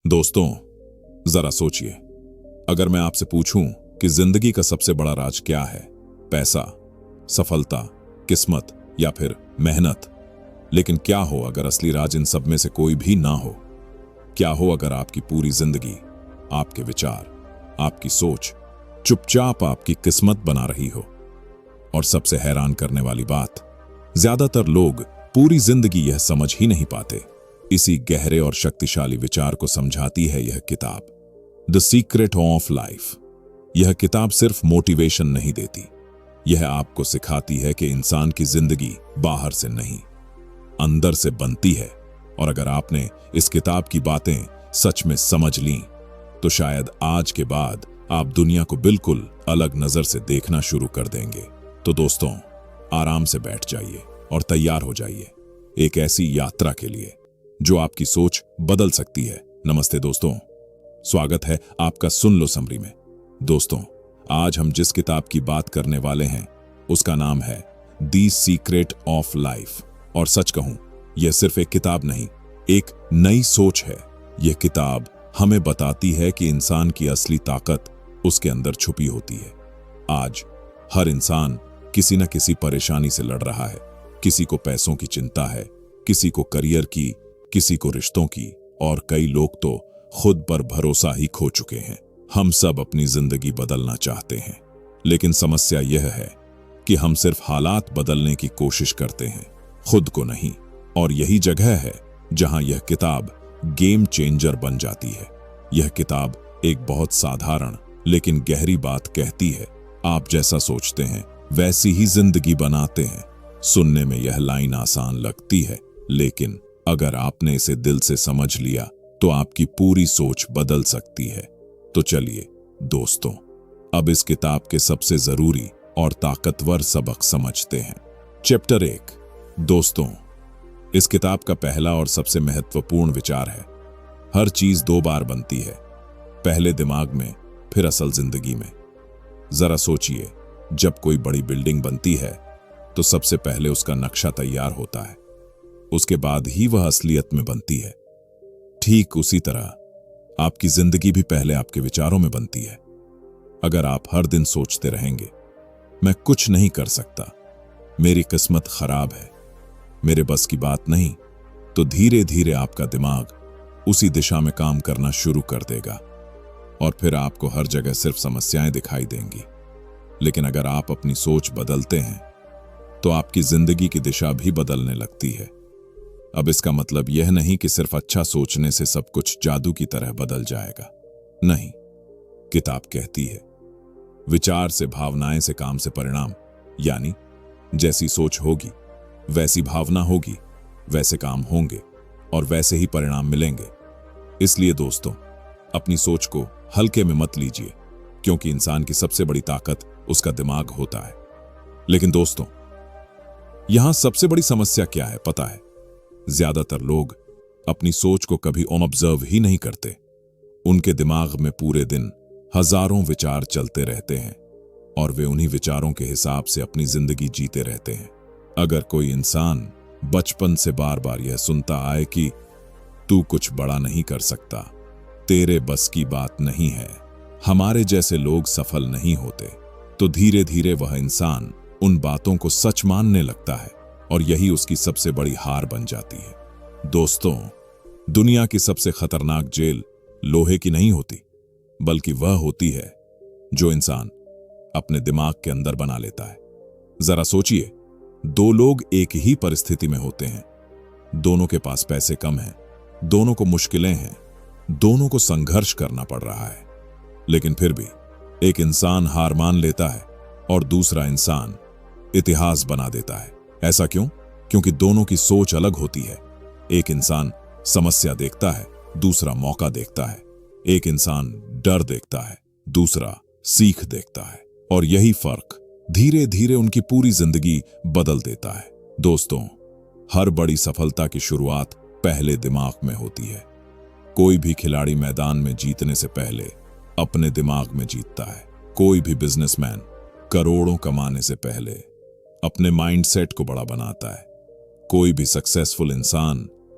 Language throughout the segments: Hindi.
दोस्तों, जरा सोचिए, अगर मैं आपसे पूछूं कि जिंदगी का सबसे बड़ा राज क्या है? पैसा, सफलता, किस्मत या फिर मेहनत? लेकिन क्या हो अगर असली राज इन सब में से कोई भी ना हो? क्या हो अगर आपकी पूरी जिंदगी, आपके विचार, आपकी सोच चुपचाप आपकी किस्मत बना रही हो? और सबसे हैरान करने वाली बात, ज्यादातर लोग पूरी जिंदगी यह समझ ही नहीं पाते। इसी गहरे और शक्तिशाली विचार को समझाती है यह किताब, द सीक्रेट ऑफ लाइफ। यह किताब सिर्फ मोटिवेशन नहीं देती, यह आपको सिखाती है कि इंसान की जिंदगी बाहर से नहीं, अंदर से बनती है। और अगर आपने इस किताब की बातें सच में समझ लीं, तो शायद आज के बाद आप दुनिया को बिल्कुल अलग नजर से देखना शुरू कर देंगे। तो दोस्तों, आराम से बैठ जाइए और तैयार हो जाइए एक ऐसी यात्रा के लिए जो आपकी सोच बदल सकती है। नमस्ते दोस्तों, स्वागत है आपका सुन लो समरी में। दोस्तों, आज हम जिस किताब की बात करने वाले हैं उसका नाम है द सीक्रेट ऑफ लाइफ। और सच कहूं, यह सिर्फ एक किताब नहीं, एक नई सोच है। यह किताब हमें बताती है कि इंसान की असली ताकत उसके अंदर छुपी होती है। आज हर इंसान किसी न किसी परेशानी से लड़ रहा है। किसी को पैसों की चिंता है, किसी को करियर की, किसी को रिश्तों की, और कई लोग तो खुद पर भरोसा ही खो चुके हैं। हम सब अपनी जिंदगी बदलना चाहते हैं, लेकिन समस्या यह है कि हम सिर्फ हालात बदलने की कोशिश करते हैं, खुद को नहीं। और यही जगह है जहां यह किताब गेम चेंजर बन जाती है। यह किताब एक बहुत साधारण लेकिन गहरी बात कहती है, आप जैसा सोचते हैं वैसी ही जिंदगी बनाते हैं। सुनने में यह लाइन आसान लगती है, लेकिन अगर आपने इसे दिल से समझ लिया तो आपकी पूरी सोच बदल सकती है। तो चलिए दोस्तों, अब इस किताब के सबसे जरूरी और ताकतवर सबक समझते हैं। चैप्टर 1। दोस्तों, इस किताब का पहला और सबसे महत्वपूर्ण विचार है, हर चीज 2 बार बनती है, पहले दिमाग में, फिर असल जिंदगी में। जरा सोचिए, जब कोई बड़ी बिल्डिंग बनती है तो सबसे पहले उसका नक्शा तैयार होता है, उसके बाद ही वह असलियत में बनती है। ठीक उसी तरह आपकी जिंदगी भी पहले आपके विचारों में बनती है। अगर आप हर दिन सोचते रहेंगे, मैं कुछ नहीं कर सकता, मेरी किस्मत खराब है, मेरे बस की बात नहीं, तो धीरे धीरे आपका दिमाग उसी दिशा में काम करना शुरू कर देगा और फिर आपको हर जगह सिर्फ समस्याएं दिखाई देंगी। लेकिन अगर आप अपनी सोच बदलते हैं तो आपकी जिंदगी की दिशा भी बदलने लगती है। अब इसका मतलब यह नहीं कि सिर्फ अच्छा सोचने से सब कुछ जादू की तरह बदल जाएगा। नहीं, किताब कहती है, विचार से, भावनाएं से, काम से परिणाम। यानी जैसी सोच होगी वैसी भावना होगी, वैसे काम होंगे और वैसे ही परिणाम मिलेंगे। इसलिए दोस्तों, अपनी सोच को हल्के में मत लीजिए, क्योंकि इंसान की सबसे बड़ी ताकत उसका दिमाग होता है। लेकिन दोस्तों, यहां सबसे बड़ी समस्या क्या है पता है? ज्यादातर लोग अपनी सोच को कभी ऑब्जर्व ही नहीं करते। उनके दिमाग में पूरे दिन हजारों विचार चलते रहते हैं और वे उन्हीं विचारों के हिसाब से अपनी जिंदगी जीते रहते हैं। अगर कोई इंसान बचपन से बार बार यह सुनता आए कि तू कुछ बड़ा नहीं कर सकता, तेरे बस की बात नहीं है, हमारे जैसे लोग सफल नहीं होते, तो धीरे धीरे वह इंसान उन बातों को सच मानने लगता है और यही उसकी सबसे बड़ी हार बन जाती है। दोस्तों, दुनिया की सबसे खतरनाक जेल लोहे की नहीं होती, बल्कि वह होती है जो इंसान अपने दिमाग के अंदर बना लेता है। जरा सोचिए, 2 लोग एक ही परिस्थिति में होते हैं, दोनों के पास पैसे कम हैं, दोनों को मुश्किलें हैं, दोनों को संघर्ष करना पड़ रहा है, लेकिन फिर भी एक इंसान हार मान लेता है और दूसरा इंसान इतिहास बना देता है। ऐसा क्यों? क्योंकि दोनों की सोच अलग होती है। एक इंसान समस्या देखता है, दूसरा मौका देखता है। एक इंसान डर देखता है, दूसरा सीख देखता है। और यही फर्क धीरे धीरे उनकी पूरी जिंदगी बदल देता है। दोस्तों, हर बड़ी सफलता की शुरुआत पहले दिमाग में होती है। कोई भी खिलाड़ी मैदान में जीतने से पहले अपने दिमाग में जीतता है। कोई भी बिजनेसमैन करोड़ों कमाने से पहले अपने माइंडसेट को बड़ा बनाता है। कोई भी सक्सेसफुल इंसान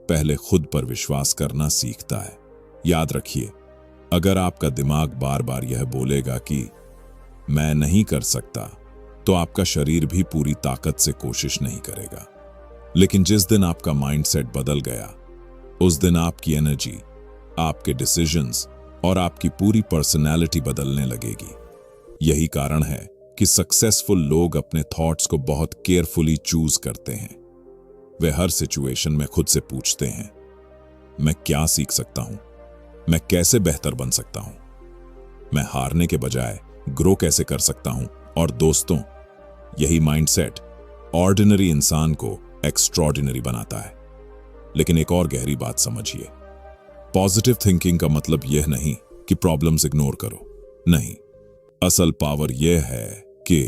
पहले खुद पर विश्वास करना सीखता है। याद रखिए, अगर आपका दिमाग बार बार यह बोलेगा कि मैं नहीं कर सकता, तो आपका शरीर भी पूरी ताकत से कोशिश नहीं करेगा। लेकिन जिस दिन आपका माइंडसेट बदल गया, उस दिन आपकी एनर्जी, आपके डिसीजंस और आपकी पूरी पर्सनैलिटी बदलने लगेगी। यही कारण है कि सक्सेसफुल लोग अपने थॉट्स को बहुत केयरफुली चूज करते हैं। वे हर सिचुएशन में खुद से पूछते हैं, मैं क्या सीख सकता हूं? मैं कैसे बेहतर बन सकता हूं? मैं हारने के बजाय ग्रो कैसे कर सकता हूं? और दोस्तों, यही माइंडसेट ऑर्डिनरी इंसान को एक्स्ट्रॉर्डिनरी बनाता है। लेकिन एक और गहरी बात समझिए, पॉजिटिव थिंकिंग का मतलब यह नहीं कि प्रॉब्लम्स इग्नोर करो। नहीं, असल पावर यह है कि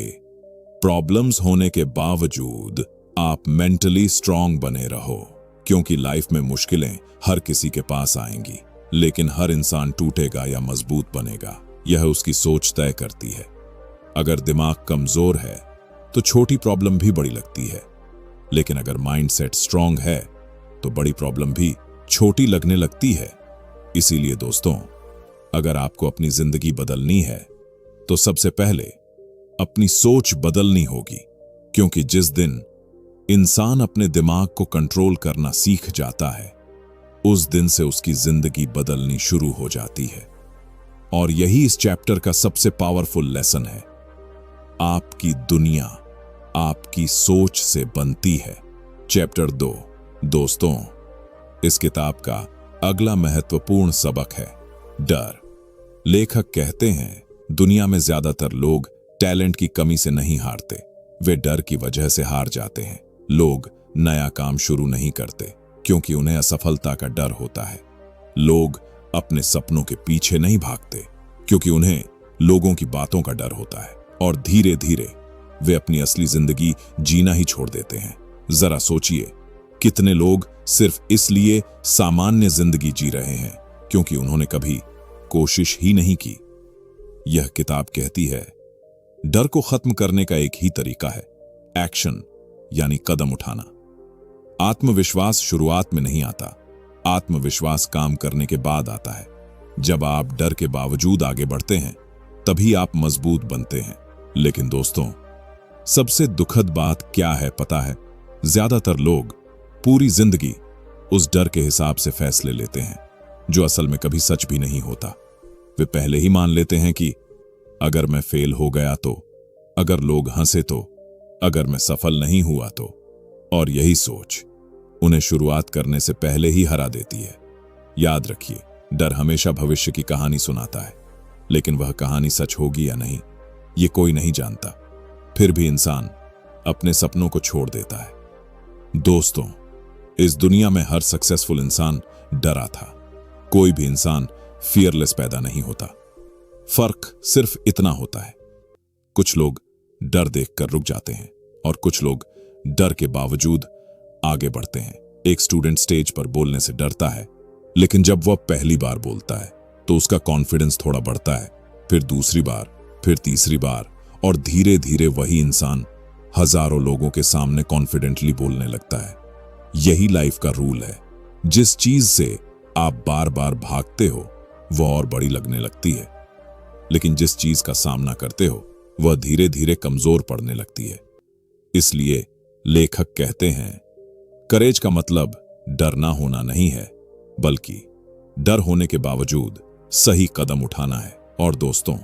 प्रॉब्लम्स होने के बावजूद आप मेंटली स्ट्रांग बने रहो, क्योंकि लाइफ में मुश्किलें हर किसी के पास आएंगी, लेकिन हर इंसान टूटेगा या मजबूत बनेगा, यह उसकी सोच तय करती है। अगर दिमाग कमजोर है तो छोटी प्रॉब्लम भी बड़ी लगती है, लेकिन अगर माइंडसेट स्ट्रांग है तो बड़ी प्रॉब्लम भी छोटी लगने लगती है। इसीलिए दोस्तों, अगर आपको अपनी जिंदगी बदलनी है तो सबसे पहले अपनी सोच बदलनी होगी, क्योंकि जिस दिन इंसान अपने दिमाग को कंट्रोल करना सीख जाता है, उस दिन से उसकी जिंदगी बदलनी शुरू हो जाती है। और यही इस चैप्टर का सबसे पावरफुल लेसन है। आपकी दुनिया आपकी सोच से बनती है। चैप्टर 2। दोस्तों, इस किताब का अगला महत्वपूर्ण सबक है डर। लेखक कहते हैं, दुनिया में ज्यादातर लोग टैलेंट की कमी से नहीं हारते, वे डर की वजह से हार जाते हैं। लोग नया काम शुरू नहीं करते क्योंकि उन्हें असफलता का डर होता है। लोग अपने सपनों के पीछे नहीं भागते क्योंकि उन्हें लोगों की बातों का डर होता है, और धीरे धीरे वे अपनी असली जिंदगी जीना ही छोड़ देते हैं। जरा सोचिए, कितने लोग सिर्फ इसलिए सामान्य जिंदगी जी रहे हैं क्योंकि उन्होंने कभी कोशिश ही नहीं की। यह किताब कहती है, डर को खत्म करने का एक ही तरीका है, एक्शन, यानी कदम उठाना। आत्मविश्वास शुरुआत में नहीं आता, आत्मविश्वास काम करने के बाद आता है। जब आप डर के बावजूद आगे बढ़ते हैं, तभी आप मजबूत बनते हैं। लेकिन दोस्तों, सबसे दुखद बात क्या है पता है? ज्यादातर लोग पूरी जिंदगी उस डर के हिसाब से फैसले लेते हैं, जो असल में कभी सच भी नहीं होता। वे पहले ही मान लेते हैं कि अगर मैं फेल हो गया तो, अगर लोग हंसे तो, अगर मैं सफल नहीं हुआ तो। और यही सोच उन्हें शुरुआत करने से पहले ही हरा देती है। याद रखिए, डर हमेशा भविष्य की कहानी सुनाता है, लेकिन वह कहानी सच होगी या नहीं, ये कोई नहीं जानता। फिर भी इंसान अपने सपनों को छोड़ देता है। दोस्तों, इस दुनिया में हर सक्सेसफुल इंसान डरा था। कोई भी इंसान फियरलेस पैदा नहीं होता। फर्क सिर्फ इतना होता है, कुछ लोग डर देखकर रुक जाते हैं और कुछ लोग डर के बावजूद आगे बढ़ते हैं। एक स्टूडेंट स्टेज पर बोलने से डरता है, लेकिन जब वह पहली बार बोलता है तो उसका कॉन्फिडेंस थोड़ा बढ़ता है, फिर दूसरी बार, फिर तीसरी बार, और धीरे धीरे वही इंसान हजारों लोगों के सामने कॉन्फिडेंटली बोलने लगता है। यही लाइफ का रूल है। जिस चीज से आप बार बार भागते हो वह और बड़ी लगने लगती है, लेकिन जिस चीज का सामना करते हो वह धीरे धीरे कमजोर पड़ने लगती है। इसलिए लेखक कहते हैं, करेज का मतलब डरना होना नहीं है, बल्कि डर होने के बावजूद सही कदम उठाना है। और दोस्तों,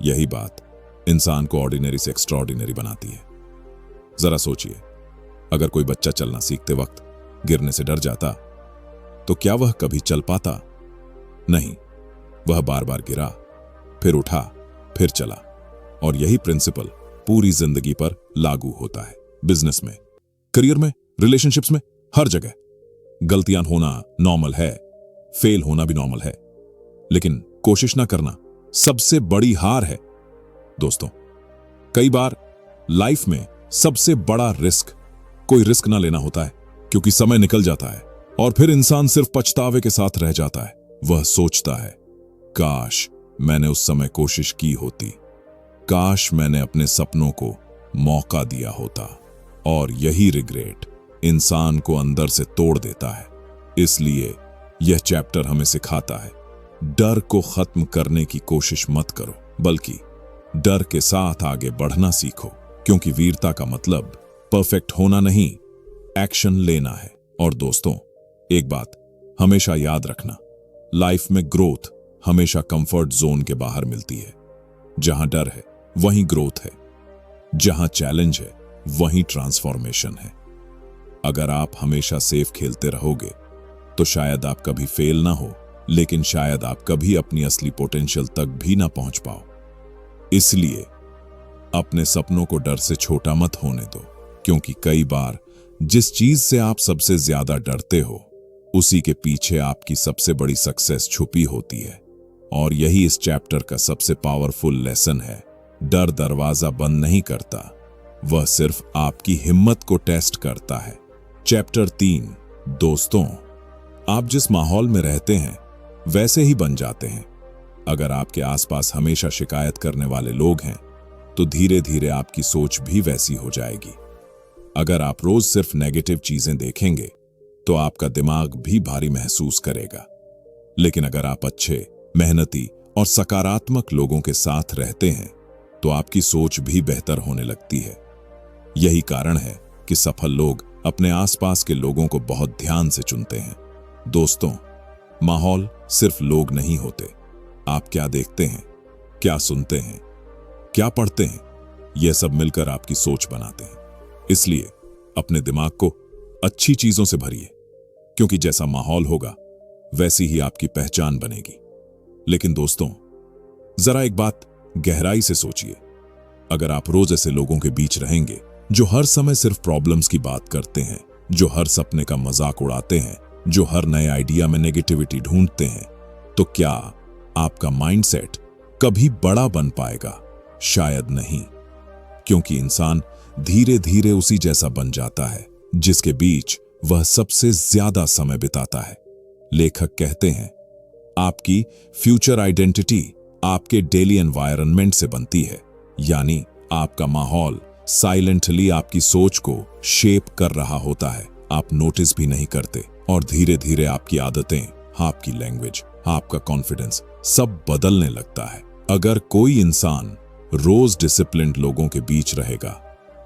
यही बात इंसान को ऑर्डिनरी से एक्स्ट्राऑर्डिनरी बनाती है। जरा सोचिए, अगर कोई बच्चा चलना सीखते वक्त गिरने से डर जाता तो क्या वह कभी चल पाता? नहीं, वह बार बार गिरा, फिर उठा, फिर चला। और यही प्रिंसिपल पूरी जिंदगी पर लागू होता है। बिजनेस में, करियर में, रिलेशनशिप्स में, हर जगह गलतियां होना नॉर्मल है, फेल होना भी नॉर्मल है, लेकिन कोशिश ना करना सबसे बड़ी हार है। दोस्तों, कई बार लाइफ में सबसे बड़ा रिस्क कोई रिस्क ना लेना होता है, क्योंकि समय निकल जाता है और फिर इंसान सिर्फ पछतावे के साथ रह जाता है। वह सोचता है, काश मैंने उस समय कोशिश की होती, काश मैंने अपने सपनों को मौका दिया होता। और यही रिग्रेट इंसान को अंदर से तोड़ देता है। इसलिए यह चैप्टर हमें सिखाता है डर को खत्म करने की कोशिश मत करो, बल्कि डर के साथ आगे बढ़ना सीखो, क्योंकि वीरता का मतलब परफेक्ट होना नहीं, एक्शन लेना है। और दोस्तों, एक बात हमेशा याद रखना, लाइफ में ग्रोथ हमेशा कंफर्ट जोन के बाहर मिलती है। जहां डर है वहीं ग्रोथ है, जहां चैलेंज है वहीं ट्रांसफॉर्मेशन है। अगर आप हमेशा सेफ खेलते रहोगे तो शायद आप कभी फेल ना हो, लेकिन शायद आप कभी अपनी असली पोटेंशियल तक भी ना पहुंच पाओ। इसलिए अपने सपनों को डर से छोटा मत होने दो, क्योंकि कई बार जिस चीज से आप सबसे ज्यादा डरते हो उसी के पीछे आपकी सबसे बड़ी सक्सेस छुपी होती है। और यही इस चैप्टर का सबसे पावरफुल लेसन है। डर दरवाजा बंद नहीं करता, वह सिर्फ आपकी हिम्मत को टेस्ट करता है। चैप्टर 3। दोस्तों, आप जिस माहौल में रहते हैं वैसे ही बन जाते हैं। अगर आपके आसपास हमेशा शिकायत करने वाले लोग हैं तो धीरे धीरे आपकी सोच भी वैसी हो जाएगी। अगर आप रोज सिर्फ नेगेटिव चीजें देखेंगे तो आपका दिमाग भी भारी महसूस करेगा। लेकिन अगर आप अच्छे, मेहनती और सकारात्मक लोगों के साथ रहते हैं तो आपकी सोच भी बेहतर होने लगती है। यही कारण है कि सफल लोग अपने आसपास के लोगों को बहुत ध्यान से चुनते हैं। दोस्तों, माहौल सिर्फ लोग नहीं होते। आप क्या देखते हैं, क्या सुनते हैं, क्या पढ़ते हैं, यह सब मिलकर आपकी सोच बनाते हैं। इसलिए अपने दिमाग को अच्छी चीजों से भरिए, क्योंकि जैसा माहौल होगा वैसी ही आपकी पहचान बनेगी। लेकिन दोस्तों, जरा एक बात गहराई से सोचिए। अगर आप रोज ऐसे लोगों के बीच रहेंगे जो हर समय सिर्फ प्रॉब्लम्स की बात करते हैं, जो हर सपने का मजाक उड़ाते हैं, जो हर नए आइडिया में नेगेटिविटी ढूंढते हैं, तो क्या आपका माइंडसेट कभी बड़ा बन पाएगा? शायद नहीं, क्योंकि इंसान धीरे धीरे उसी जैसा बन जाता है जिसके बीच वह सबसे ज्यादा समय बिताता है। लेखक कहते हैं, आपकी फ्यूचर आइडेंटिटी आपके डेली एनवायरनमेंट से बनती है। यानी आपका माहौल साइलेंटली आपकी सोच को शेप कर रहा होता है, आप नोटिस भी नहीं करते। और धीरे धीरे आपकी आदतें, आपकी लैंग्वेज, आपका कॉन्फिडेंस सब बदलने लगता है। अगर कोई इंसान रोज डिसिप्लिन्ड लोगों के बीच रहेगा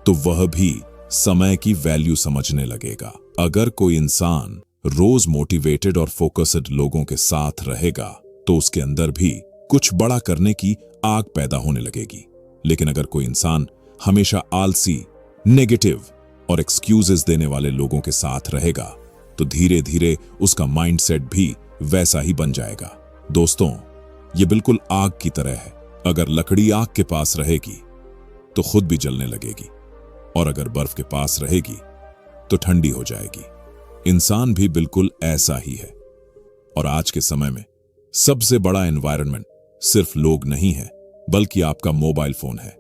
तो वह भी समय की वैल्यू समझने लगेगा। अगर कोई इंसान रोज मोटिवेटेड और फोकस्ड लोगों के साथ रहेगा तो उसके अंदर भी कुछ बड़ा करने की आग पैदा होने लगेगी। लेकिन अगर कोई इंसान हमेशा आलसी, नेगेटिव और एक्सक्यूजेस देने वाले लोगों के साथ रहेगा तो धीरे धीरे उसका माइंडसेट भी वैसा ही बन जाएगा। दोस्तों, ये बिल्कुल आग की तरह है। अगर लकड़ी आग के पास रहेगी तो खुद भी जलने लगेगी, और अगर बर्फ के पास रहेगी तो ठंडी हो जाएगी। इंसान भी बिल्कुल ऐसा ही है। और आज के समय में सबसे बड़ा एनवायरनमेंट सिर्फ लोग नहीं है, बल्कि आपका मोबाइल फोन है।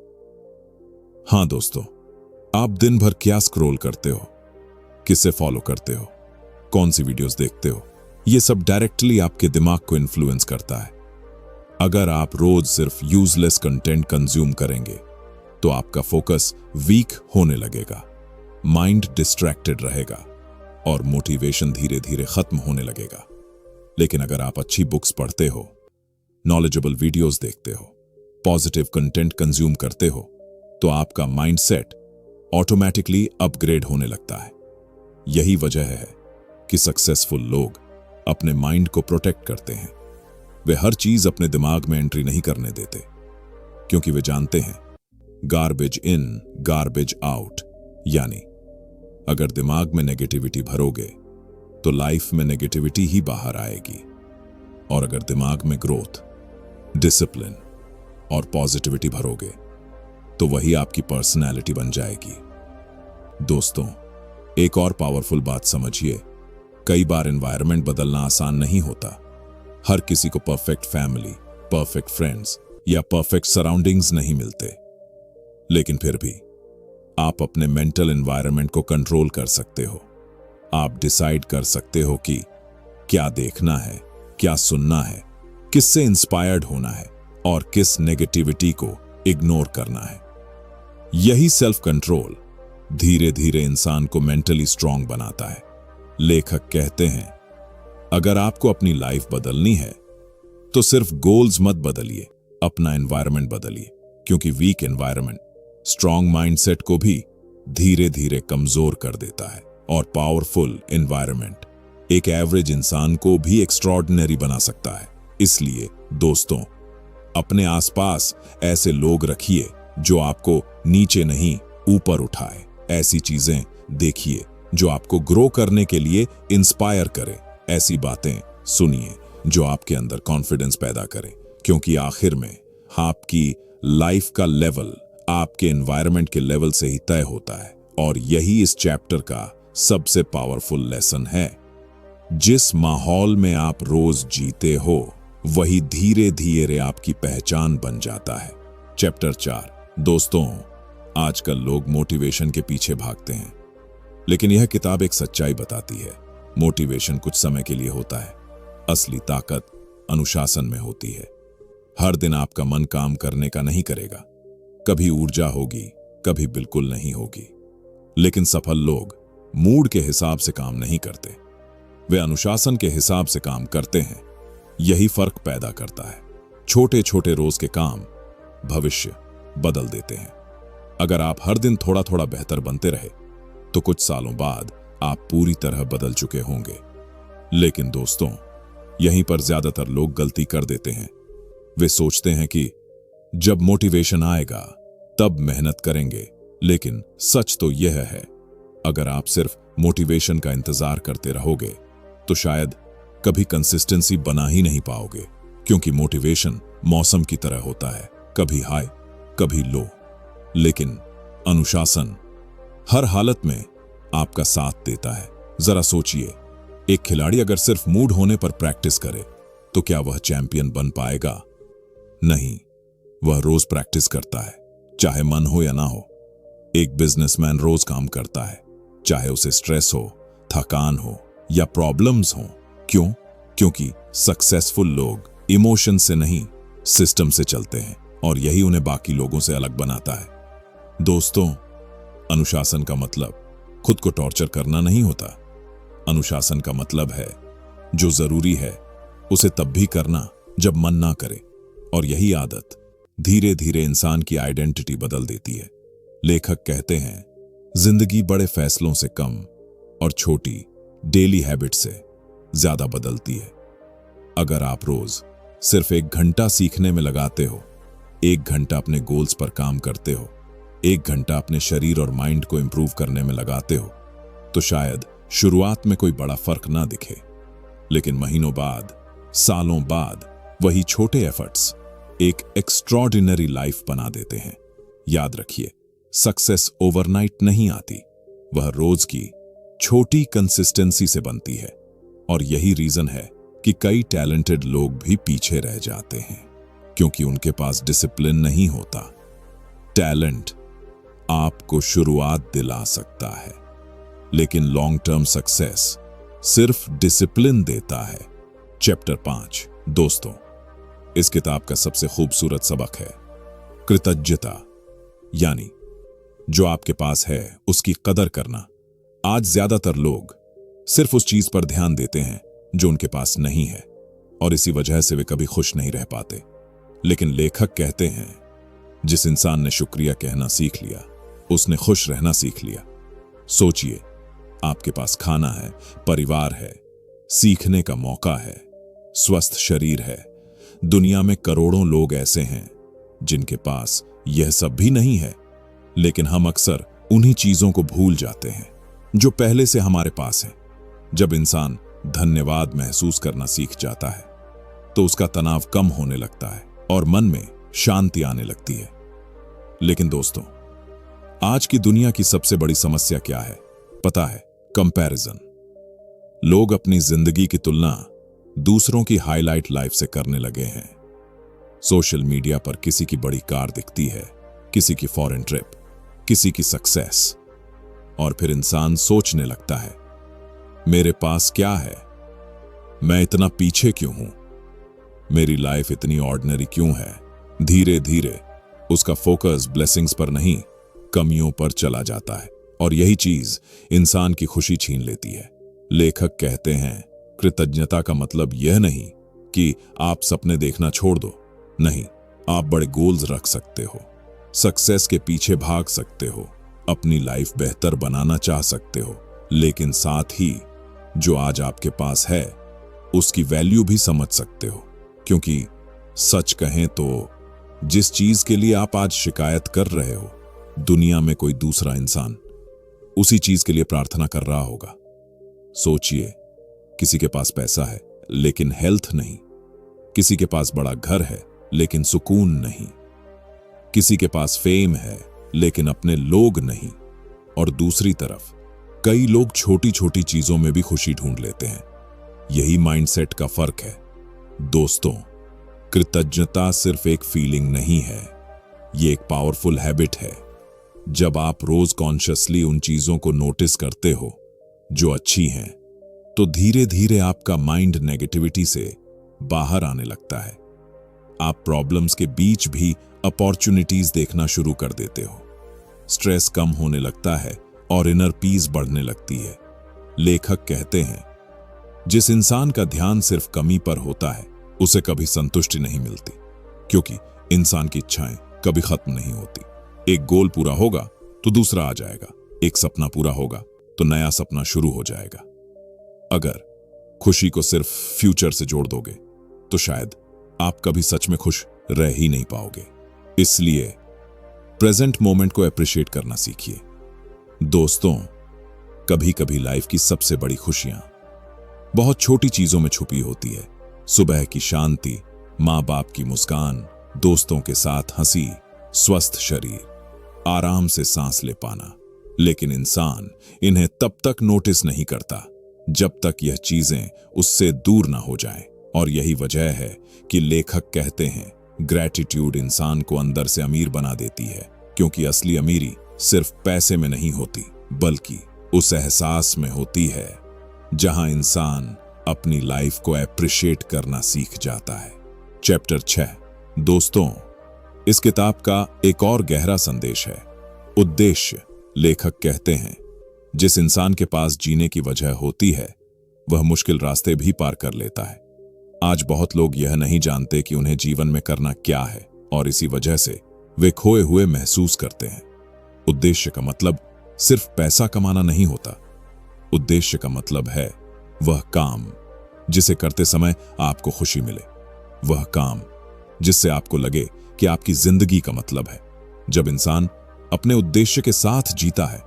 हां दोस्तों, आप दिन भर क्या स्क्रॉल करते हो, किसे फॉलो करते हो, कौन सी वीडियोस देखते हो, यह सब डायरेक्टली आपके दिमाग को इन्फ्लुएंस करता है। अगर आप रोज सिर्फ यूजलेस कंटेंट कंज्यूम करेंगे तो आपका फोकस वीक होने लगेगा, माइंड डिस्ट्रैक्टेड रहेगा और मोटिवेशन धीरे धीरे खत्म होने लगेगा। लेकिन अगर आप अच्छी बुक्स पढ़ते हो, नॉलेजेबल वीडियोस देखते हो, पॉजिटिव कंटेंट कंज्यूम करते हो, तो आपका माइंडसेट ऑटोमेटिकली अपग्रेड होने लगता है। यही वजह है कि सक्सेसफुल लोग अपने माइंड को प्रोटेक्ट करते हैं। वे हर चीज अपने दिमाग में एंट्री नहीं करने देते, क्योंकि वे जानते हैं गार्बेज इन गार्बेज आउट। यानी अगर दिमाग में नेगेटिविटी भरोगे तो लाइफ में नेगेटिविटी ही बाहर आएगी, और अगर दिमाग में ग्रोथ, डिसिप्लिन और पॉजिटिविटी भरोगे तो वही आपकी पर्सनैलिटी बन जाएगी। दोस्तों, एक और पावरफुल बात समझिए, कई बार एनवायरनमेंट बदलना आसान नहीं होता। हर किसी को परफेक्ट फैमिली, परफेक्ट फ्रेंड्स या परफेक्ट सराउंडिंग्स नहीं मिलते, लेकिन फिर भी आप अपने मेंटल एनवायरनमेंट को कंट्रोल कर सकते हो। आप डिसाइड कर सकते हो कि क्या देखना है, क्या सुनना है, किससे इंस्पायर्ड होना है और किस नेगेटिविटी को इग्नोर करना है। यही सेल्फ कंट्रोल धीरे धीरे इंसान को मेंटली स्ट्रांग बनाता है। लेखक कहते हैं, अगर आपको अपनी लाइफ बदलनी है तो सिर्फ गोल्स मत बदलिए, अपना एनवायरनमेंट बदलिए, क्योंकि वीक एनवायरनमेंट स्ट्रॉन्ग माइंडसेट को भी धीरे धीरे कमजोर कर देता है और पावरफुल एनवायरनमेंट एक एवरेज इंसान को भी एक्स्ट्रॉर्डिनरी बना सकता है। इसलिए दोस्तों, अपने आसपास ऐसे लोग रखिए जो आपको नीचे नहीं ऊपर उठाए। ऐसी चीजें देखिए जो आपको ग्रो करने के लिए इंस्पायर करे। ऐसी बातें सुनिए जो आपके अंदर कॉन्फिडेंस पैदा करे, क्योंकि आखिर में आपकी लाइफ का लेवल आपके एनवायरनमेंट के लेवल से ही तय होता है। और यही इस चैप्टर का सबसे पावरफुल लेसन है। जिस माहौल में आप रोज जीते हो वही धीरे धीरे आपकी पहचान बन जाता है। चैप्टर 4। दोस्तों, आजकल लोग मोटिवेशन के पीछे भागते हैं, लेकिन यह किताब एक सच्चाई बताती है। मोटिवेशन कुछ समय के लिए होता है, असली ताकत अनुशासन में होती है। हर दिन आपका मन काम करने का नहीं करेगा, कभी ऊर्जा होगी, कभी बिल्कुल नहीं होगी। लेकिन सफल लोग मूड के हिसाब से काम नहीं करते, वे अनुशासन के हिसाब से काम करते हैं। यही फर्क पैदा करता है। छोटे छोटे रोज के काम भविष्य बदल देते हैं। अगर आप हर दिन थोड़ा थोड़ा बेहतर बनते रहे तो कुछ सालों बाद आप पूरी तरह बदल चुके होंगे। लेकिन दोस्तों, यहीं पर ज्यादातर लोग गलती कर देते हैं। वे सोचते हैं कि जब मोटिवेशन आएगा तब मेहनत करेंगे, लेकिन सच तो यह है, अगर आप सिर्फ मोटिवेशन का इंतजार करते रहोगे तो शायद कभी कंसिस्टेंसी बना ही नहीं पाओगे, क्योंकि मोटिवेशन मौसम की तरह होता है, कभी हाई कभी लो। लेकिन अनुशासन हर हालत में आपका साथ देता है। जरा सोचिए, एक खिलाड़ी अगर सिर्फ मूड होने पर प्रैक्टिस करे तो क्या वह चैंपियन बन पाएगा? नहीं, वह रोज प्रैक्टिस करता है, चाहे मन हो या ना हो। एक बिजनेसमैन रोज काम करता है, चाहे उसे स्ट्रेस हो, थकान हो या प्रॉब्लम्स हो। क्यों? क्योंकि सक्सेसफुल लोग इमोशन से नहीं, सिस्टम से चलते हैं, और यही उन्हें बाकी लोगों से अलग बनाता है। दोस्तों, अनुशासन का मतलब खुद को टॉर्चर करना नहीं होता। अनुशासन का मतलब है जो जरूरी है उसे तब भी करना जब मन ना करे, और यही आदत धीरे धीरे इंसान की आइडेंटिटी बदल देती है। लेखक कहते हैं, जिंदगी बड़े फैसलों से कम और छोटी डेली हैबिट से ज्यादा बदलती है। अगर आप रोज सिर्फ 1 घंटा सीखने में लगाते हो, 1 घंटा अपने गोल्स पर काम करते हो, 1 घंटा अपने शरीर और माइंड को इंप्रूव करने में लगाते हो, तो शायद शुरुआत में कोई बड़ा फर्क ना दिखे, लेकिन महीनों बाद, सालों बाद वही छोटे एफर्ट्स एक एक्स्ट्रॉर्डिनरी लाइफ बना देते हैं। याद रखिए, सक्सेस ओवरनाइट नहीं आती, वह रोज की छोटी कंसिस्टेंसी से बनती है। और यही रीजन है कि कई टैलेंटेड लोग भी पीछे रह जाते हैं, क्योंकि उनके पास डिसिप्लिन नहीं होता। टैलेंट आपको शुरुआत दिला सकता है, लेकिन लॉन्ग टर्म सक्सेस सिर्फ डिसिप्लिन देता है। चैप्टर 5। दोस्तों, इस किताब का सबसे खूबसूरत सबक है कृतज्ञता, यानी जो आपके पास है उसकी कदर करना। आज ज्यादातर लोग सिर्फ उस चीज पर ध्यान देते हैं जो उनके पास नहीं है, और इसी वजह से वे कभी खुश नहीं रह पाते। लेकिन लेखक कहते हैं, जिस इंसान ने शुक्रिया कहना सीख लिया उसने खुश रहना सीख लिया। सोचिए, आपके पास खाना है, परिवार है, सीखने का मौका है, स्वस्थ शरीर है। दुनिया में करोड़ों लोग ऐसे हैं जिनके पास यह सब भी नहीं है, लेकिन हम अक्सर उन्हीं चीजों को भूल जाते हैं जो पहले से हमारे पास है। जब इंसान धन्यवाद महसूस करना सीख जाता है तो उसका तनाव कम होने लगता है और मन में शांति आने लगती है। लेकिन दोस्तों, आज की दुनिया की सबसे बड़ी समस्या क्या है पता है? कंपैरिजन। लोग अपनी जिंदगी की तुलना दूसरों की हाईलाइट लाइफ से करने लगे हैं। सोशल मीडिया पर किसी की बड़ी कार दिखती है, किसी की फॉरेन ट्रिप, किसी की सक्सेस, और फिर इंसान सोचने लगता है, मेरे पास क्या है? मैं इतना पीछे क्यों हूं? मेरी लाइफ इतनी ऑर्डिनरी क्यों है? धीरे धीरे उसका फोकस ब्लेसिंग्स पर नहीं, कमियों पर चला जाता है, और यही चीज इंसान की खुशी छीन लेती है। लेखक कहते हैं, कृतज्ञता का मतलब यह नहीं कि आप सपने देखना छोड़ दो। नहीं, आप बड़े गोल्स रख सकते हो, सक्सेस के पीछे भाग सकते हो, अपनी लाइफ बेहतर बनाना चाह सकते हो, लेकिन साथ ही जो आज आपके पास है उसकी वैल्यू भी समझ सकते हो। क्योंकि सच कहें तो जिस चीज के लिए आप आज शिकायत कर रहे हो, दुनिया में कोई दूसरा इंसान उसी चीज के लिए प्रार्थना कर रहा होगा। सोचिए, किसी के पास पैसा है लेकिन हेल्थ नहीं, किसी के पास बड़ा घर है लेकिन सुकून नहीं, किसी के पास फेम है लेकिन अपने लोग नहीं, और दूसरी तरफ कई लोग छोटी छोटी चीजों में भी खुशी ढूंढ लेते हैं। यही माइंडसेट का फर्क है। दोस्तों, कृतज्ञता सिर्फ एक फीलिंग नहीं है, ये एक पावरफुल हैबिट है। जब आप रोज कॉन्शियसली उन चीजों को नोटिस करते हो जो अच्छी हैं, तो धीरे धीरे आपका माइंड नेगेटिविटी से बाहर आने लगता है। आप प्रॉब्लम्स के बीच भी अपॉर्चुनिटीज देखना शुरू कर देते हो। स्ट्रेस कम होने लगता है और इनर पीस बढ़ने लगती है। लेखक कहते हैं, जिस इंसान का ध्यान सिर्फ कमी पर होता है उसे कभी संतुष्टि नहीं मिलती, क्योंकि इंसान की इच्छाएं कभी खत्म नहीं होती। एक गोल पूरा होगा तो दूसरा आ जाएगा, एक सपना पूरा होगा तो नया सपना शुरू हो जाएगा। अगर खुशी को सिर्फ फ्यूचर से जोड़ दोगे तो शायद आप कभी सच में खुश रह ही नहीं पाओगे। इसलिए प्रेजेंट मोमेंट को अप्रिशिएट करना सीखिए। दोस्तों, कभी कभी लाइफ की सबसे बड़ी खुशियां बहुत छोटी चीजों में छुपी होती है। सुबह की शांति, माँ बाप की मुस्कान, दोस्तों के साथ हंसी, स्वस्थ शरीर, आराम से सांस ले पाना। लेकिन इंसान इन्हें तब तक नोटिस नहीं करता जब तक यह चीजें उससे दूर ना हो जाएं। और यही वजह है कि लेखक कहते हैं, ग्रैटिट्यूड इंसान को अंदर से अमीर बना देती है, क्योंकि असली अमीरी सिर्फ पैसे में नहीं होती, बल्कि उस एहसास में होती है जहां इंसान अपनी लाइफ को एप्रिशिएट करना सीख जाता है। चैप्टर 6। दोस्तों, इस किताब का एक और गहरा संदेश है, उद्देश्य। लेखक कहते हैं, जिस इंसान के पास जीने की वजह होती है वह मुश्किल रास्ते भी पार कर लेता है। आज बहुत लोग यह नहीं जानते कि उन्हें जीवन में करना क्या है, और इसी वजह से वे खोए हुए महसूस करते हैं। उद्देश्य का मतलब सिर्फ पैसा कमाना नहीं होता। उद्देश्य का मतलब है वह काम जिसे करते समय आपको खुशी मिले, वह काम जिससे आपको लगे कि आपकी जिंदगी का मतलब है। जब इंसान अपने उद्देश्य के साथ जीता है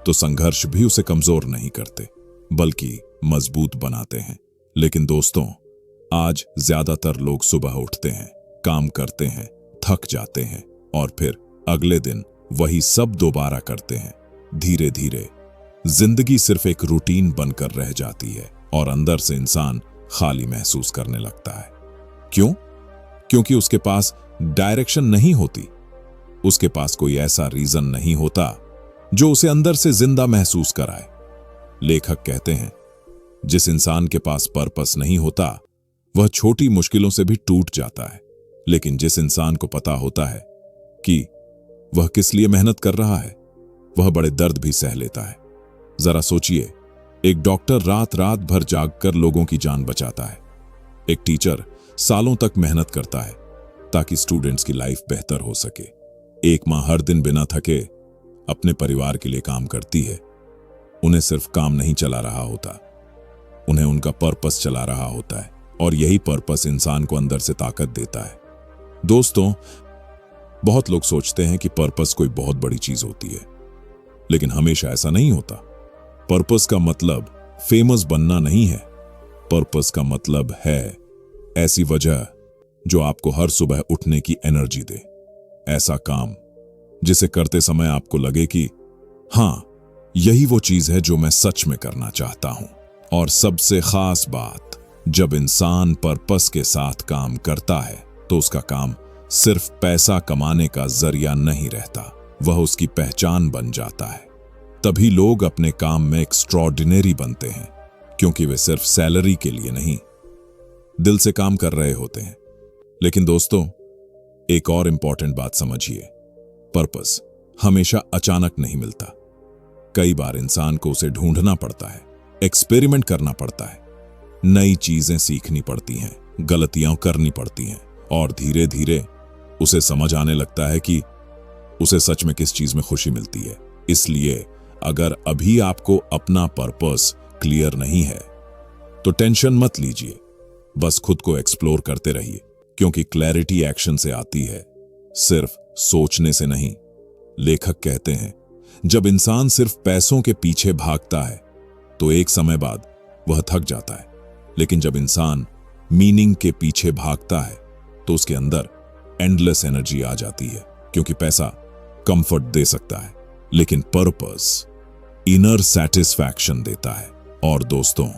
तो संघर्ष भी उसे कमजोर नहीं करते बल्कि मजबूत बनाते हैं। लेकिन दोस्तों, आज ज्यादातर लोग सुबह उठते हैं, काम करते हैं, थक जाते हैं और फिर अगले दिन वही सब दोबारा करते हैं। धीरे धीरे जिंदगी सिर्फ एक रूटीन बनकर रह जाती है और अंदर से इंसान खाली महसूस करने लगता है। क्यों? क्योंकि उसके पास डायरेक्शन नहीं होती, उसके पास कोई ऐसा रीजन नहीं होता जो उसे अंदर से जिंदा महसूस कराए। लेखक कहते हैं, जिस इंसान के पास पर्पस नहीं होता वह छोटी मुश्किलों से भी टूट जाता है, लेकिन जिस इंसान को पता होता है कि वह किस लिए मेहनत कर रहा है, वह बड़े दर्द भी सह लेता है। जरा सोचिए, एक डॉक्टर रात रात भर जागकर लोगों की जान बचाता है, एक टीचर सालों तक मेहनत करता है ताकि स्टूडेंट्स की लाइफ बेहतर हो सके, एक मां हर दिन बिना थके अपने परिवार के लिए काम करती है। उन्हें सिर्फ काम नहीं चला रहा होता, उन्हें उनका पर्पस चला रहा होता है, और यही पर्पस इंसान को अंदर से ताकत देता है। दोस्तों, बहुत लोग सोचते हैं कि पर्पस कोई बहुत बड़ी चीज होती है, लेकिन हमेशा ऐसा नहीं होता। पर्पस का मतलब फेमस बनना नहीं है। पर्पस का मतलब है ऐसी वजह जो आपको हर सुबह उठने की एनर्जी दे, ऐसा काम जिसे करते समय आपको लगे कि हां, यही वो चीज है जो मैं सच में करना चाहता हूं। और सबसे खास बात, जब इंसान पर्पस के साथ काम करता है तो उसका काम सिर्फ पैसा कमाने का जरिया नहीं रहता, वह उसकी पहचान बन जाता है। तभी लोग अपने काम में एक्स्ट्रॉर्डिनरी बनते हैं, क्योंकि वे सिर्फ सैलरी के लिए नहीं, दिल से काम कर रहे होते हैं। लेकिन दोस्तों, एक और इंपॉर्टेंट बात समझिए, पर्पस हमेशा अचानक नहीं मिलता। कई बार इंसान को उसे ढूंढना पड़ता है, एक्सपेरिमेंट करना पड़ता है, नई चीजें सीखनी पड़ती हैं गलतियां करनी पड़ती हैं और धीरे धीरे उसे समझ आने लगता है कि उसे सच में किस चीज में खुशी मिलती है। इसलिए अगर अभी आपको अपना पर्पस क्लियर नहीं है तो टेंशन मत लीजिए, बस खुद को एक्सप्लोर करते रहिए, क्योंकि क्लैरिटी एक्शन से आती है, सिर्फ सोचने से नहीं। लेखक कहते हैं, जब इंसान सिर्फ पैसों के पीछे भागता है तो एक समय बाद वह थक जाता है, लेकिन जब इंसान मीनिंग के पीछे भागता है तो उसके अंदर एंडलेस एनर्जी आ जाती है, क्योंकि पैसा कंफर्ट दे सकता है लेकिन पर्पस इनर सेटिस्फैक्शन देता है। और दोस्तों,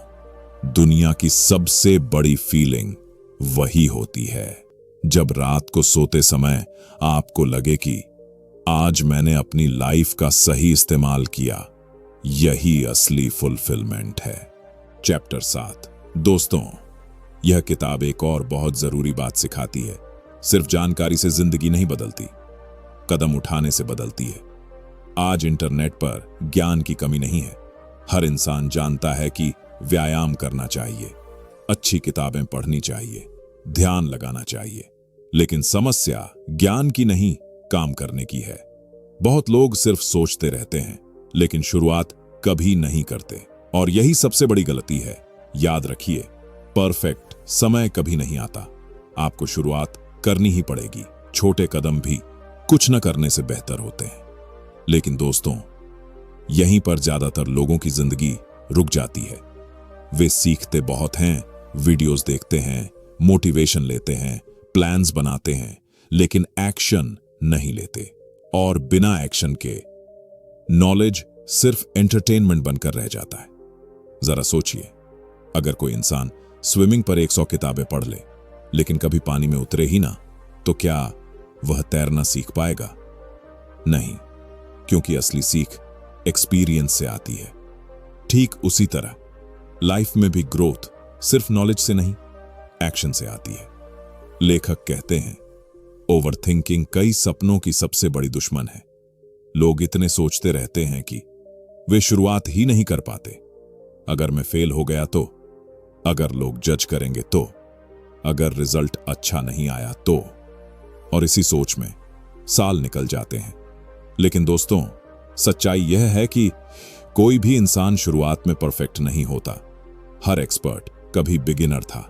दुनिया की सबसे बड़ी फीलिंग वही होती है जब रात को सोते समय आपको लगे कि आज मैंने अपनी लाइफ का सही इस्तेमाल किया। यही असली फुलफिलमेंट है। चैप्टर 7। दोस्तों, यह किताब एक और बहुत जरूरी बात सिखाती है। सिर्फ जानकारी से जिंदगी नहीं बदलती, कदम उठाने से बदलती है। आज इंटरनेट पर ज्ञान की कमी नहीं है। हर इंसान जानता है कि व्यायाम करना चाहिए, अच्छी किताबें पढ़नी चाहिए, ध्यान लगाना चाहिए, लेकिन समस्या ज्ञान की नहीं, काम करने की है। बहुत लोग सिर्फ सोचते रहते हैं लेकिन शुरुआत कभी नहीं करते, और यही सबसे बड़ी गलती है। याद रखिए, परफेक्ट समय कभी नहीं आता, आपको शुरुआत करनी ही पड़ेगी। छोटे कदम भी कुछ न करने से बेहतर होते हैं। लेकिन दोस्तों, यहीं पर ज्यादातर लोगों की जिंदगी रुक जाती है। वे सीखते बहुत हैं, वीडियोस देखते हैं, मोटिवेशन लेते हैं, प्लान्स बनाते हैं, लेकिन एक्शन नहीं लेते। और बिना एक्शन के नॉलेज सिर्फ एंटरटेनमेंट बनकर रह जाता है। जरा सोचिए, अगर कोई इंसान स्विमिंग पर 100 किताबें पढ़ ले लेकिन कभी पानी में उतरे ही ना, तो क्या वह तैरना सीख पाएगा? नहीं, क्योंकि असली सीख एक्सपीरियंस से आती है। ठीक उसी तरह लाइफ में भी ग्रोथ सिर्फ नॉलेज से नहीं, एक्शन से आती है। लेखक कहते हैं, ओवरथिंकिंग कई सपनों की सबसे बड़ी दुश्मन है। लोग इतने सोचते रहते हैं कि वे शुरुआत ही नहीं कर पाते। अगर मैं फेल हो गया तो, अगर लोग जज करेंगे तो, अगर रिजल्ट अच्छा नहीं आया तो, और इसी सोच में साल निकल जाते हैं। लेकिन दोस्तों, सच्चाई यह है कि कोई भी इंसान शुरुआत में परफेक्ट नहीं होता। हर एक्सपर्ट कभी बिगिनर था।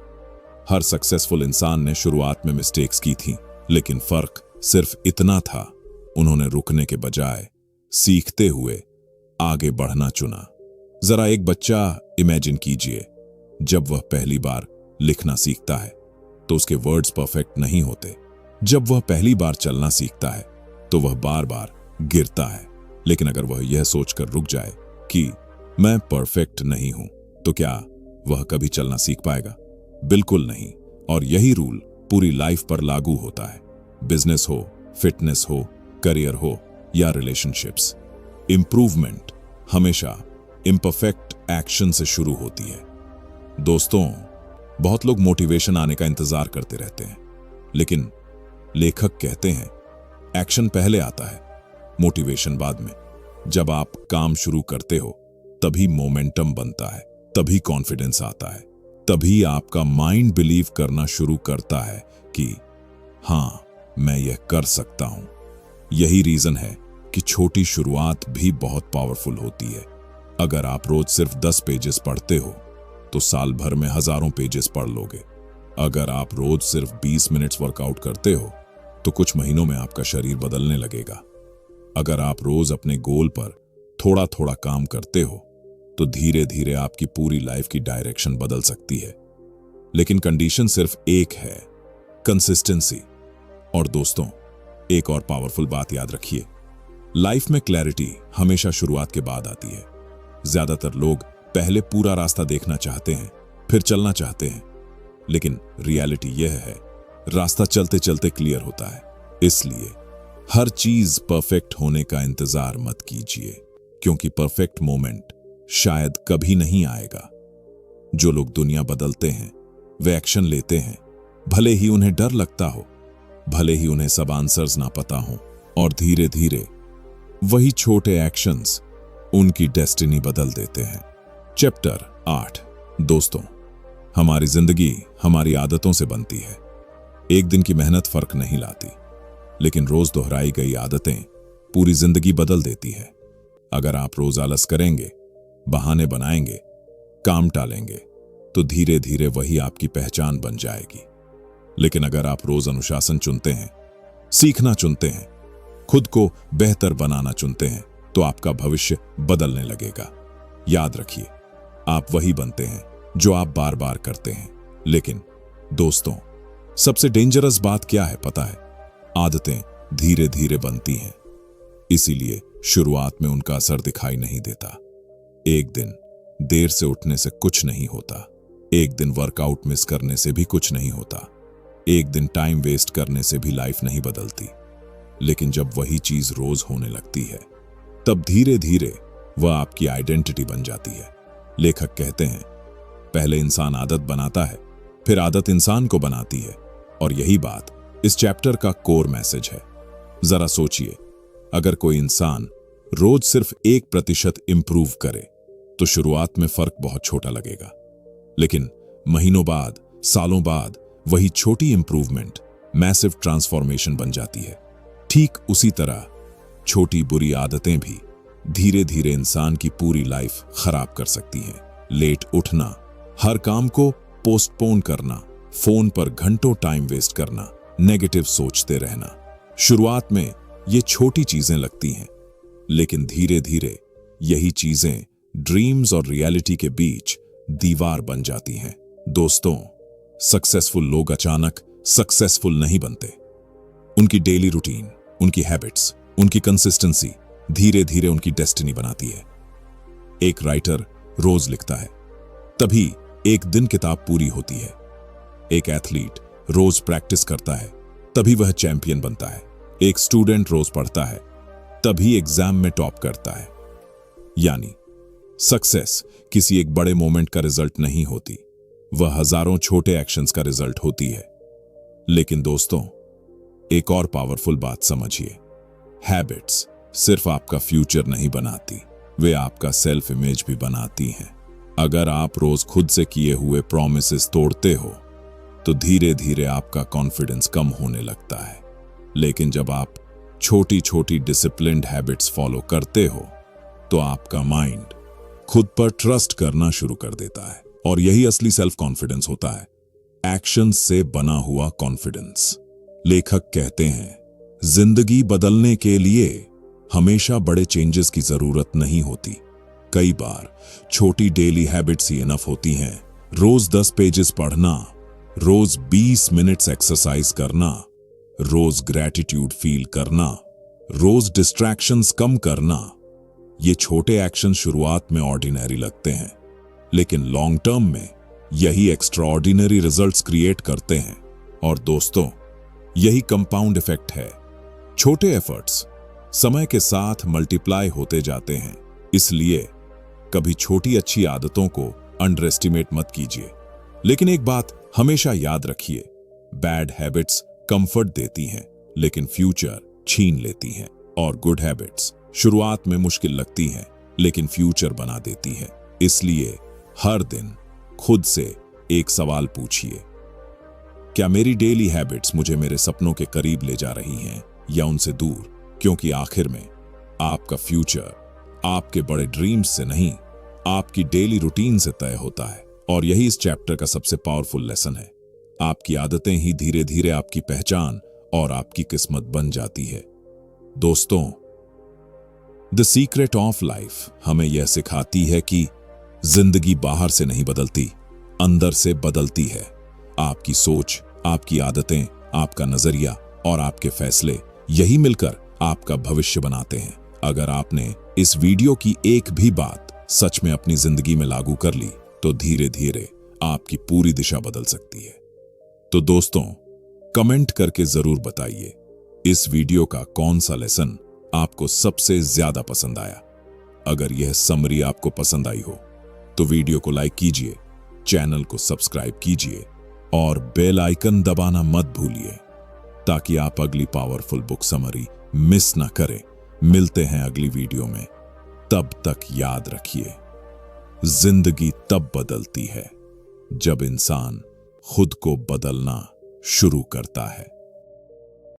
हर सक्सेसफुल इंसान ने शुरुआत में मिस्टेक्स की थी, लेकिन फर्क सिर्फ इतना था, उन्होंने रुकने के बजाय सीखते हुए आगे बढ़ना चुना। जरा एक बच्चा इमेजिन कीजिए, जब वह पहली बार लिखना सीखता है तो उसके वर्ड्स परफेक्ट नहीं होते। जब वह पहली बार चलना सीखता है तो वह बार बार गिरता है। लेकिन अगर वह यह सोचकर रुक जाए कि मैं परफेक्ट नहीं हूं, तो क्या वह कभी चलना सीख पाएगा? बिल्कुल नहीं। और यही रूल पूरी लाइफ पर लागू होता है। बिजनेस हो, फिटनेस हो, करियर हो या रिलेशनशिप्स, इंप्रूवमेंट हमेशा इम्परफेक्ट एक्शन से शुरू होती है। दोस्तों, बहुत लोग मोटिवेशन आने का इंतजार करते रहते हैं, लेकिन लेखक कहते हैं एक्शन पहले आता है, मोटिवेशन बाद में। जब आप काम शुरू करते हो तभी मोमेंटम बनता है, तभी कॉन्फिडेंस आता है, तभी आपका माइंड बिलीव करना शुरू करता है कि हां, मैं यह कर सकता हूं। यही रीजन है कि छोटी शुरुआत भी बहुत पावरफुल होती है। अगर आप रोज सिर्फ 10 पेजेस पढ़ते हो तो साल भर में हजारों पेजेस पढ़ लोगे। अगर आप रोज सिर्फ 20 मिनट्स वर्कआउट करते हो तो कुछ महीनों में आपका शरीर बदलने लगेगा। अगर आप रोज अपने गोल पर थोड़ा थोड़ा काम करते हो तो धीरे धीरे आपकी पूरी लाइफ की डायरेक्शन बदल सकती है। लेकिन कंडीशन सिर्फ एक है, कंसिस्टेंसी। और दोस्तों, एक और पावरफुल बात याद रखिए, लाइफ में क्लैरिटी हमेशा शुरुआत के बाद आती है। ज्यादातर लोग पहले पूरा रास्ता देखना चाहते हैं, फिर चलना चाहते हैं, लेकिन रियलिटी यह है, रास्ता चलते चलते क्लियर होता है। इसलिए हर चीज परफेक्ट होने का इंतजार मत कीजिए, क्योंकि परफेक्ट मोमेंट शायद कभी नहीं आएगा। जो लोग दुनिया बदलते हैं वे एक्शन लेते हैं, भले ही उन्हें डर लगता हो, भले ही उन्हें सब आंसर्स ना पता हो, और धीरे धीरे वही छोटे एक्शंस उनकी डेस्टिनी बदल देते हैं। चैप्टर 8। दोस्तों, हमारी जिंदगी हमारी आदतों से बनती है। एक दिन की मेहनत फर्क नहीं लाती, लेकिन रोज दोहराई गई आदतें पूरी जिंदगी बदल देती है। अगर आप रोज आलस करेंगे, बहाने बनाएंगे, काम टालेंगे, तो धीरे धीरे वही आपकी पहचान बन जाएगी। लेकिन अगर आप रोज अनुशासन चुनते हैं, सीखना चुनते हैं, खुद को बेहतर बनाना चुनते हैं, तो आपका भविष्य बदलने लगेगा। याद रखिए, आप वही बनते हैं जो आप बार बार करते हैं। लेकिन दोस्तों, सबसे डेंजरस बात क्या है पता है? आदतें धीरे धीरे बनती हैं, इसीलिए शुरुआत में उनका असर दिखाई नहीं देता। एक दिन देर से उठने से कुछ नहीं होता, एक दिन वर्कआउट मिस करने से भी कुछ नहीं होता, एक दिन टाइम वेस्ट करने से भी लाइफ नहीं बदलती। लेकिन जब वही चीज रोज होने लगती है, तब धीरे धीरे वह आपकी आइडेंटिटी बन जाती है। लेखक कहते हैं, पहले इंसान आदत बनाता है, फिर आदत इंसान को बनाती है। और यही बात इस चैप्टर का कोर मैसेज है। जरा सोचिए, अगर कोई इंसान रोज सिर्फ 1% इंप्रूव करे, तो शुरुआत में फर्क बहुत छोटा लगेगा। लेकिन महीनों बाद, सालों बाद वही छोटी इंप्रूवमेंट मैसिव ट्रांसफॉर्मेशन बन जाती है। ठीक उसी तरह छोटी बुरी आदतें भी धीरे धीरे इंसान की पूरी लाइफ खराब कर सकती हैं। लेट उठना, हर काम को पोस्टपोन करना, फोन पर घंटों टाइम वेस्ट करना, नेगेटिव सोचते रहना। शुरुआत में ये छोटी चीजें लगती हैं, लेकिन धीरे धीरे यही चीजें ड्रीम्स और रियलिटी के बीच दीवार बन जाती हैं। दोस्तों, सक्सेसफुल लोग अचानक सक्सेसफुल नहीं बनते। उनकी डेली रूटीन, उनकी हैबिट्स, उनकी कंसिस्टेंसी धीरे धीरे उनकी डेस्टिनी बनाती है। एक राइटर रोज लिखता है, तभी एक दिन किताब पूरी होती है। एक एथलीट रोज प्रैक्टिस करता है, तभी वह चैंपियन बनता है। एक स्टूडेंट रोज पढ़ता है, तभी एग्जाम में टॉप करता है। यानी सक्सेस किसी एक बड़े मोमेंट का रिजल्ट नहीं होती, वह हजारों छोटे एक्शंस का रिजल्ट होती है। लेकिन दोस्तों, एक और पावरफुल बात समझिए, हैबिट्स सिर्फ आपका फ्यूचर नहीं बनाती, वे आपका सेल्फ इमेज भी बनाती हैं। अगर आप रोज खुद से किए हुए प्रॉमिसेस तोड़ते हो, तो धीरे धीरे आपका कॉन्फिडेंस कम होने लगता है। लेकिन जब आप छोटी छोटी डिसिप्लिन्ड हैबिट्स फॉलो करते हो, तो आपका माइंड खुद पर ट्रस्ट करना शुरू कर देता है। और यही असली सेल्फ कॉन्फिडेंस होता है, एक्शन से बना हुआ कॉन्फिडेंस। लेखक कहते हैं, जिंदगी बदलने के लिए हमेशा बड़े चेंजेस की जरूरत नहीं होती। कई बार छोटी डेली हैबिट्स ही इनफ होती हैं। रोज 10 पेजेस पढ़ना, रोज 20 मिनट्स एक्सरसाइज करना, रोज ग्रैटिट्यूड फील करना, रोज डिस्ट्रैक्शंस कम करना। ये छोटे एक्शन शुरुआत में ऑर्डिनरी लगते हैं, लेकिन लॉन्ग टर्म में यही एक्स्ट्राऑर्डिनरी रिजल्ट्स क्रिएट करते हैं। और दोस्तों, यही कंपाउंड इफेक्ट है। छोटे एफर्ट्स समय के साथ मल्टीप्लाई होते जाते हैं। इसलिए कभी छोटी अच्छी आदतों को अंडर एस्टिमेट मत कीजिए। लेकिन एक बात हमेशा याद रखिए, बैड हैबिट्स कंफर्ट देती हैं, लेकिन फ्यूचर छीन लेती हैं। और गुड हैबिट्स शुरुआत में मुश्किल लगती हैं, लेकिन फ्यूचर बना देती हैं। इसलिए हर दिन खुद से एक सवाल पूछिए, क्या मेरी डेली हैबिट्स मुझे मेरे सपनों के करीब ले जा रही हैं या उनसे दूर? क्योंकि आखिर में आपका फ्यूचर आपके बड़े ड्रीम्स से नहीं, आपकी डेली रूटीन से तय होता है। और यही इस चैप्टर का सबसे पावरफुल लेसन है। आपकी आदतें ही धीरे धीरे आपकी पहचान और आपकी किस्मत बन जाती है। दोस्तों, द सीक्रेट ऑफ लाइफ हमें यह सिखाती है कि जिंदगी बाहर से नहीं बदलती, अंदर से बदलती है। आपकी सोच, आपकी आदतें, आपका नजरिया और आपके फैसले, यही मिलकर आपका भविष्य बनाते हैं। अगर आपने इस वीडियो की एक भी बात सच में अपनी जिंदगी में लागू कर ली, तो धीरे धीरे आपकी पूरी दिशा बदल सकती है। तो दोस्तों, कमेंट करके जरूर बताइए, इस वीडियो का कौन सा लेसन आपको सबसे ज्यादा पसंद आया। अगर यह समरी आपको पसंद आई हो, तो वीडियो को लाइक कीजिए, चैनल को सब्सक्राइब कीजिए और बेल आइकन दबाना मत भूलिए, ताकि आप अगली पावरफुल बुक समरी मिस ना करें। मिलते हैं अगली वीडियो में। तब तक याद रखिए, जिंदगी तब बदलती है जब इंसान खुद को बदलना शुरू करता है।